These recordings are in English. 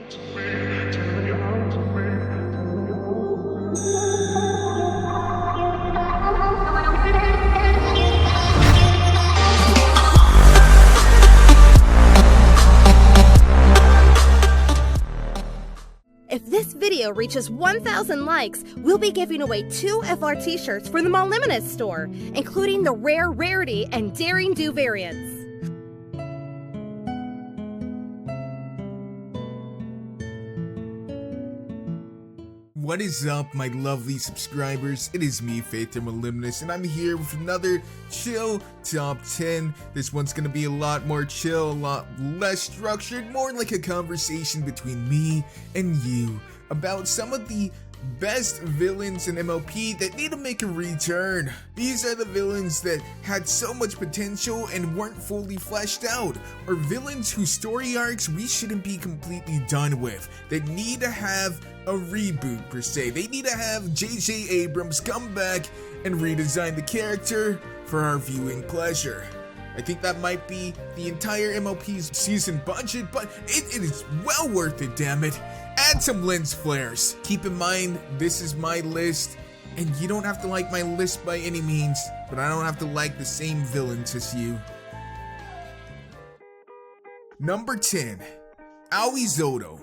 If this video reaches 1,000 likes, we'll be giving away 2 FR t-shirts for the Moliminous store, including the Rare Rarity and Daring Do variants. What is up, my lovely subscribers? It is me, Faith and Moliminous, and I'm here with another chill top 10. This one's gonna be a lot more chill, a lot less structured, more like a conversation between me and you about some of the best villains in MLP that need to make a return. These are the villains that had so much potential and weren't fully fleshed out, or villains whose story arcs we shouldn't be completely done with, that need to have a reboot per se. They need to have JJ Abrams come back and redesign the character for our viewing pleasure. I think that might be the entire MLP's season budget, but it is well worth it, damn it. Add some lens flares. Keep in mind, this is my list, and you don't have to like my list by any means, but I don't have to like the same villains as you. Number 10, Azaer.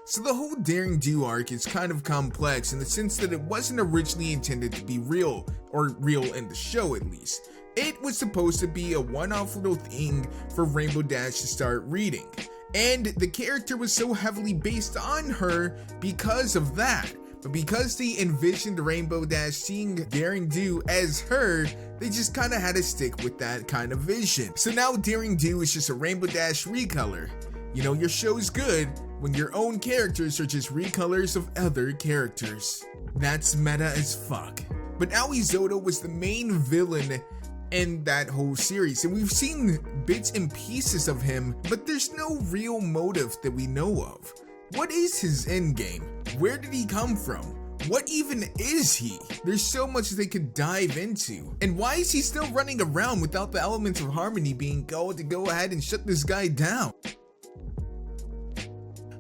So the whole Daring Do arc is kind of complex in the sense that it wasn't originally intended to be real, or real in the show at least. It was supposed to be a one-off little thing for Rainbow Dash to start reading. And the character was so heavily based on her because of that. But because they envisioned Rainbow Dash seeing Daring Do as her, they just kind of had to stick with that kind of vision. So now Daring Do is just a Rainbow Dash recolor. You know, your show's good when your own characters are just recolors of other characters. That's meta as fuck. But Azaer was the main villain in that whole series, and we've seen bits and pieces of him, but there's no real motive that we know of. What is his endgame? Where did he come from? What even is he? There's so much they could dive into. And why is he still running around without the elements of harmony being called to go ahead and shut this guy down?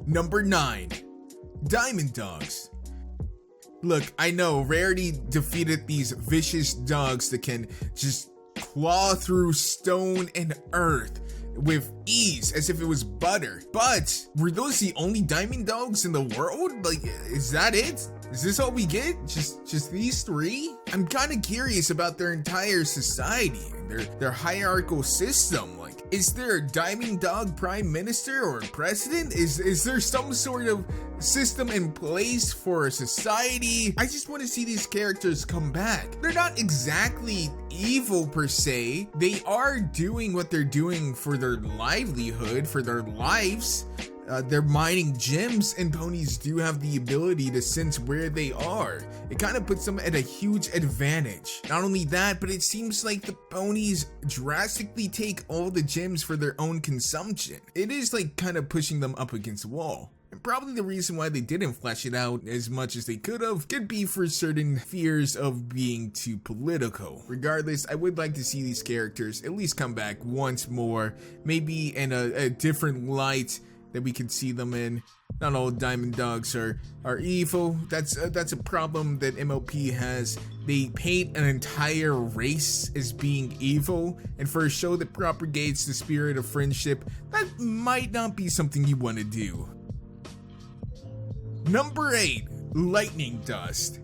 Number 9, Diamond Dogs. Look, I know Rarity defeated these vicious dogs that can just claw through stone and earth with ease as if it was butter. But were those the only diamond dogs in the world? Like, is that it? Is this all we get? Just these 3? I'm kind of curious about their entire society and their hierarchical system. Like, is there a diamond dog prime minister or president? Is there some sort of system in place for a society? I just want to see these characters come back. They're not exactly evil per se. They are doing what they're doing for their livelihood, for their lives. They're mining gems, and ponies do have the ability to sense where they are. It kind of puts them at a huge advantage. Not only that, but it seems like the ponies drastically take all the gems for their own consumption. It is like kind of pushing them up against the wall. And probably the reason why they didn't flesh it out as much as they could be for certain fears of being too political. Regardless, I would like to see these characters at least come back once more, maybe in a different light that we could see them in. Not all diamond dogs are evil. That's a problem that MLP has. They paint an entire race as being evil, and for a show that propagates the spirit of friendship, that might not be something you want to do. Number 8, Lightning Dust.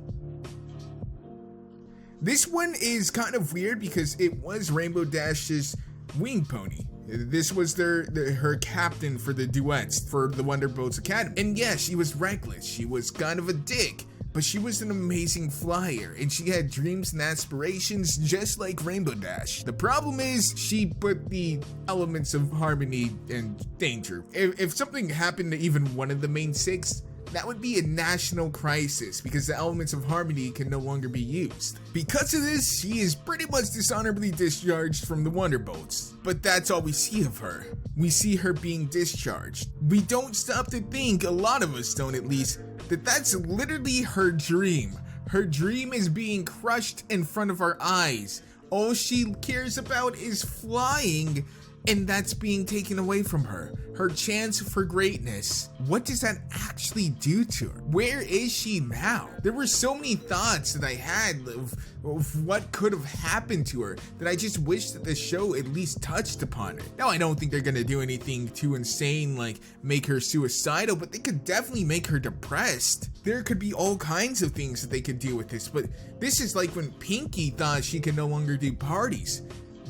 This one is kind of weird because it was Rainbow Dash's wing pony. This was her captain for the duets for the Wonderbolts Academy. And yeah, she was reckless. She was kind of a dick, but she was an amazing flyer, and she had dreams and aspirations just like Rainbow Dash. The problem is she put the elements of harmony in danger. If something happened to even one of the main 6, that would be a national crisis because the elements of harmony can no longer be used. Because of this, she is pretty much dishonorably discharged from the Wonderbolts. But that's all we see of her. We see her being discharged. We don't stop to think, a lot of us don't at least, that that's literally her dream. Her dream is being crushed in front of our eyes. All she cares about is flying and that's being taken away from her. Her chance for greatness. What does that actually do to her? Where is she now? There were so many thoughts that I had of what could have happened to her that I just wish that the show at least touched upon it. Now, I don't think they're gonna do anything too insane like make her suicidal, but they could definitely make her depressed. There could be all kinds of things that they could do with this, but this is like when Pinky thought she could no longer do parties.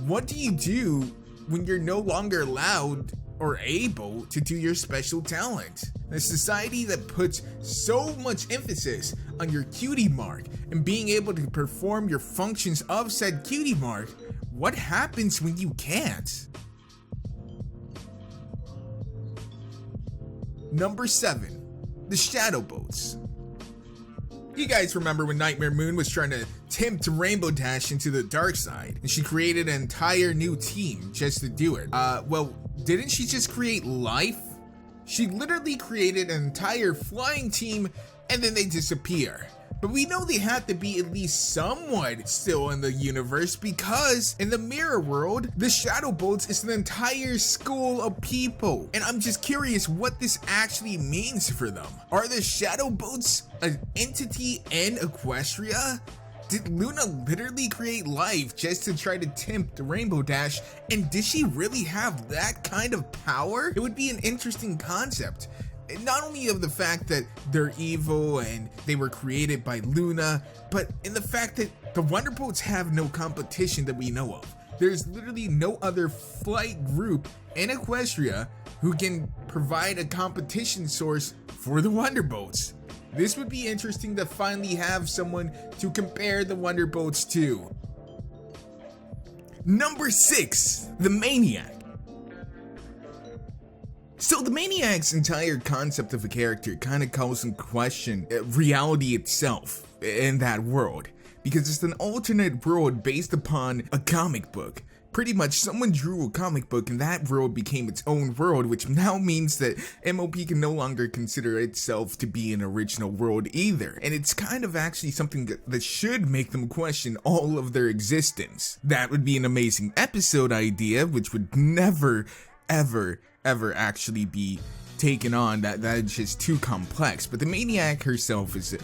What do you do when you're no longer allowed or able to do your special talent? A society that puts so much emphasis on your cutie mark and being able to perform your functions of said cutie mark, what happens when you can't? Number 7, the Shadow Boats. You guys remember when Nightmare Moon was trying to tempt Rainbow Dash into the dark side, and she created an entire new team just to do it. Well, didn't she just create life? She literally created an entire flying team and then they disappear. But we know they have to be at least somewhat still in the universe, because in the mirror world, the Shadow Boats is an entire school of people. And I'm just curious what this actually means for them. Are the Shadow Boats an entity in Equestria? Did Luna literally create life just to try to tempt Rainbow Dash? And did she really have that kind of power? It would be an interesting concept. Not only of the fact that they're evil and they were created by Luna, but in the fact that the Wonderboats have no competition that we know of. There's literally no other flight group in Equestria who can provide a competition source for the Wonderboats. This would be interesting to finally have someone to compare the Wonderboats to. Number 6, the Maniac. So the Maniac's entire concept of a character kind of calls in question reality itself in that world, because it's an alternate world based upon a comic book. Pretty much someone drew a comic book and that world became its own world, which now means that MLP can no longer consider itself to be an original world either. And it's kind of actually something that should make them question all of their existence. That would be an amazing episode idea, which would never, ever actually be taken on. That's just too complex. But the Maniac herself is a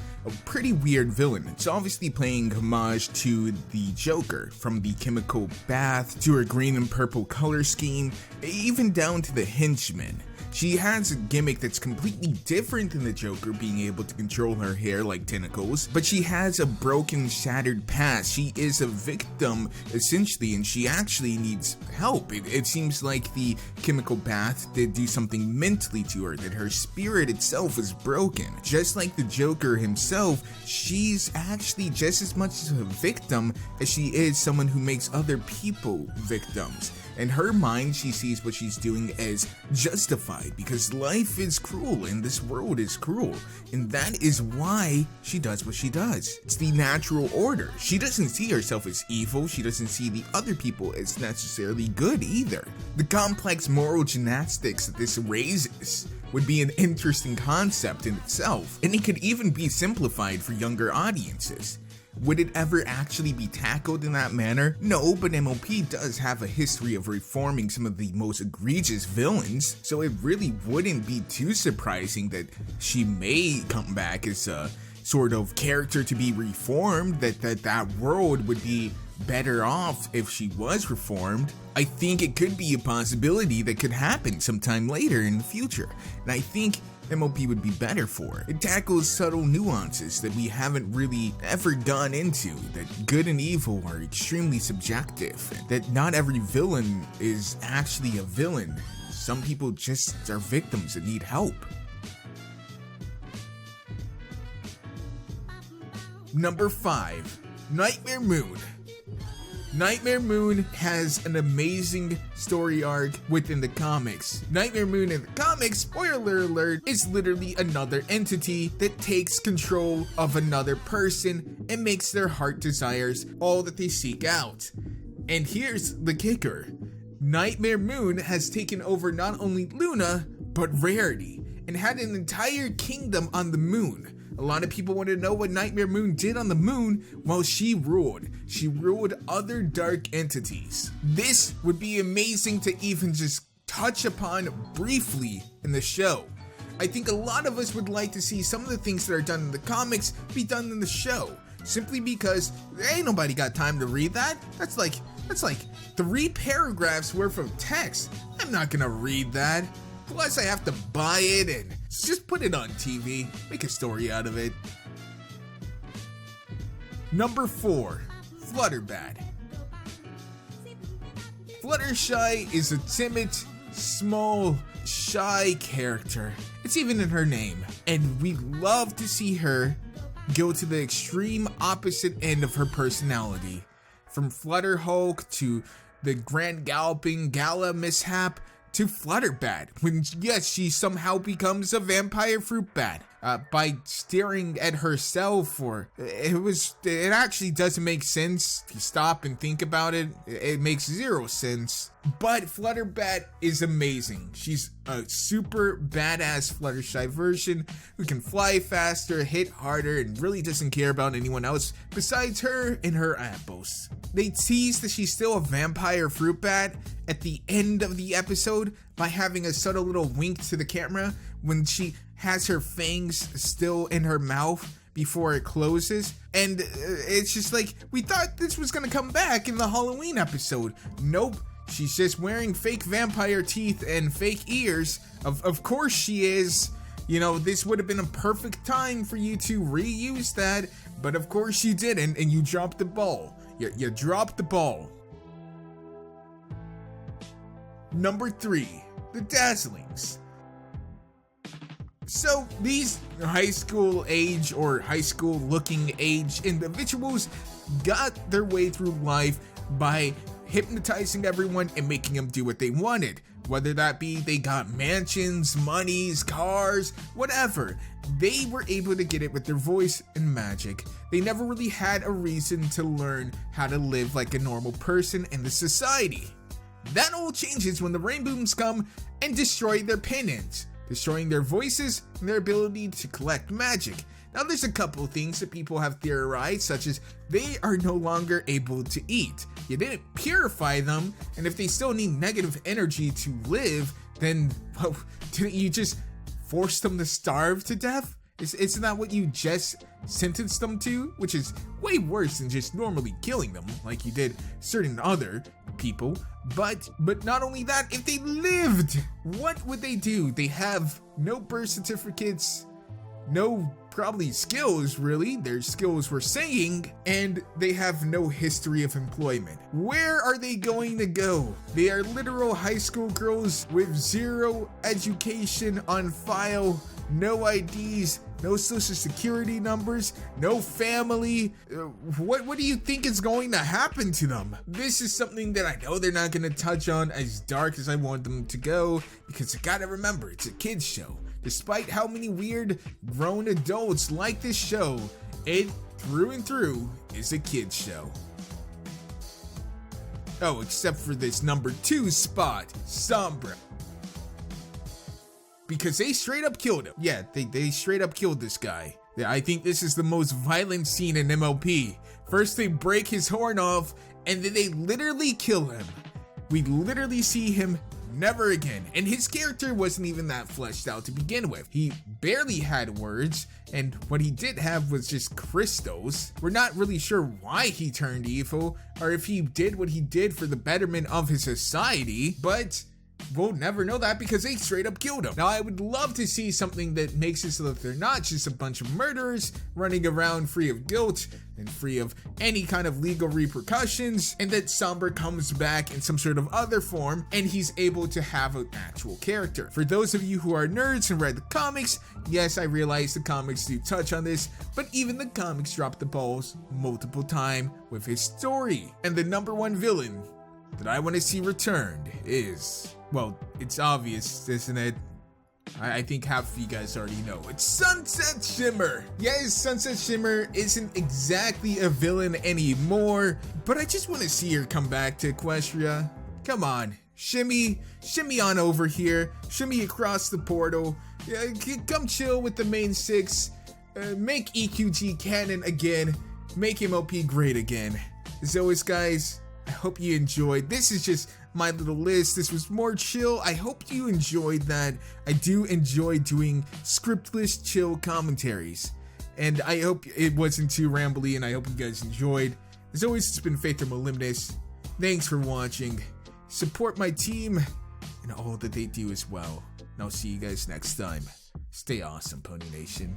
pretty weird villain. It's obviously paying homage to the Joker, from the chemical bath to her green and purple color scheme, even down to the henchmen. She has a gimmick that's completely different than the Joker, being able to control her hair like tentacles, but she has a broken, shattered past. She is a victim, essentially, and she actually needs help. It seems like the chemical bath did do something mentally to her, that her spirit itself is broken. Just like the Joker himself, she's actually just as much a victim as she is someone who makes other people victims. In her mind, she sees what she's doing as justified, because life is cruel and this world is cruel, and that is why she does what she does. It's the natural order. She doesn't see herself as evil. She doesn't see the other people as necessarily good either. The complex moral gymnastics that this raises would be an interesting concept in itself, and it could even be simplified for younger audiences. Would it ever actually be tackled in that manner? No, but MLP does have a history of reforming some of the most egregious villains, so it really wouldn't be too surprising that she may come back as a sort of character to be reformed, that world would be better off if she was reformed. I think it could be a possibility that could happen sometime later in the future, and I think MLP would be better for. It tackles subtle nuances that we haven't really ever gone into, that good and evil are extremely subjective, and that not every villain is actually a villain. Some people just are victims that need help. Number 5, Nightmare Moon. Nightmare Moon has an amazing story arc within the comics. Nightmare Moon in the comics, spoiler alert, is literally another entity that takes control of another person and makes their heart desires all that they seek out. And here's the kicker. Nightmare Moon has taken over not only Luna, but Rarity, and had an entire kingdom on the moon. A lot of people wanted to know what Nightmare Moon did on the moon. Well, she ruled. She ruled other dark entities. This would be amazing to even just touch upon briefly in the show. I think a lot of us would like to see some of the things that are done in the comics be done in the show, simply because ain't nobody got time to read that. That's like 3 paragraphs worth of text. I'm not gonna read that. Plus I have to buy it and just put it on TV, make a story out of it. Number 4, Flutterbat. Fluttershy is a timid, small, shy character. It's even in her name. And we love to see her go to the extreme opposite end of her personality. From Flutter Hulk to the Grand Galloping Gala mishap to Flutterbat, when yes, she somehow becomes a vampire fruit bat by staring at herself. Or it actually doesn't make sense if you stop and think about it. It makes 0 sense. But Flutterbat is amazing. She's a super badass Fluttershy version who can fly faster, hit harder, and really doesn't care about anyone else besides her and her apples. They tease that she's still a vampire fruit bat at the end of the episode by having a subtle little wink to the camera when she has her fangs still in her mouth before it closes. And it's just like, we thought this was gonna come back in the Halloween episode. Nope. She's just wearing fake vampire teeth and fake ears. Of course she is. You know, this would have been a perfect time for you to reuse that, but of course you didn't, and you dropped the ball. You dropped the ball. Number 3, the Dazzlings. So these high school age or high school looking age individuals got their way through life by hypnotizing everyone and making them do what they wanted. Whether that be they got mansions, monies, cars, whatever. They were able to get it with their voice and magic. They never really had a reason to learn how to live like a normal person in the society. That all changes when the Rainbooms come and destroy their pendants, destroying their voices and their ability to collect magic. Now there's a couple of things that people have theorized, such as they are no longer able to eat. You didn't purify them, and if they still need negative energy to live, then well, didn't you just force them to starve to death? Isn't that what you just sentenced them to? Which is way worse than just normally killing them like you did certain other people. But not only that, if they lived, what would they do? They have no birth certificates, no probably skills really, their skills were saying, and they have no history of employment. Where are they going to go? They are literal high school girls with 0 education on file, no IDs, no social security numbers, no family. What do you think is going to happen to them? This is something that I know they're not going to touch on as dark as I want them to go, because you gotta remember, it's a kids show. Despite how many weird grown adults like this show, it through and through is a kids show. Oh, except for this number 2 spot, Sombra. Because they straight up killed him. Yeah, they straight up killed this guy. I think this is the most violent scene in MLP. First they break his horn off, and then they literally kill him. We literally see him never again. And his character wasn't even that fleshed out to begin with. He barely had words, and what he did have was just crystals. We're not really sure why he turned evil, or if he did what he did for the betterment of his society, but we'll never know that because they straight up killed him. Now, I would love to see something that makes it so that they're not just a bunch of murderers running around free of guilt and free of any kind of legal repercussions, and that Sombra comes back in some sort of other form and he's able to have an actual character. For those of you who are nerds and read the comics, yes, I realize the comics do touch on this, but even the comics drop the balls multiple times with his story. And the number 1 villain that I want to see returned is, well, it's obvious, isn't it? I think half of you guys already know. It's Sunset Shimmer. Yes, Sunset Shimmer isn't exactly a villain anymore, but I just want to see her come back to Equestria. Come on, shimmy on over here. Shimmy across the portal. Yeah, come chill with the main 6. make EQG canon again, make MLP great again. As always, guys, I hope you enjoyed. This is just my little list. This was more chill. I hope you enjoyed that. I do enjoy doing scriptless chill commentaries, and I hope it wasn't too rambly, and I hope you guys enjoyed. As always, it's been Faith or Moliminous. Thanks for watching. Support my team and all that they do as well. And I'll see you guys next time. Stay awesome, Pony Nation.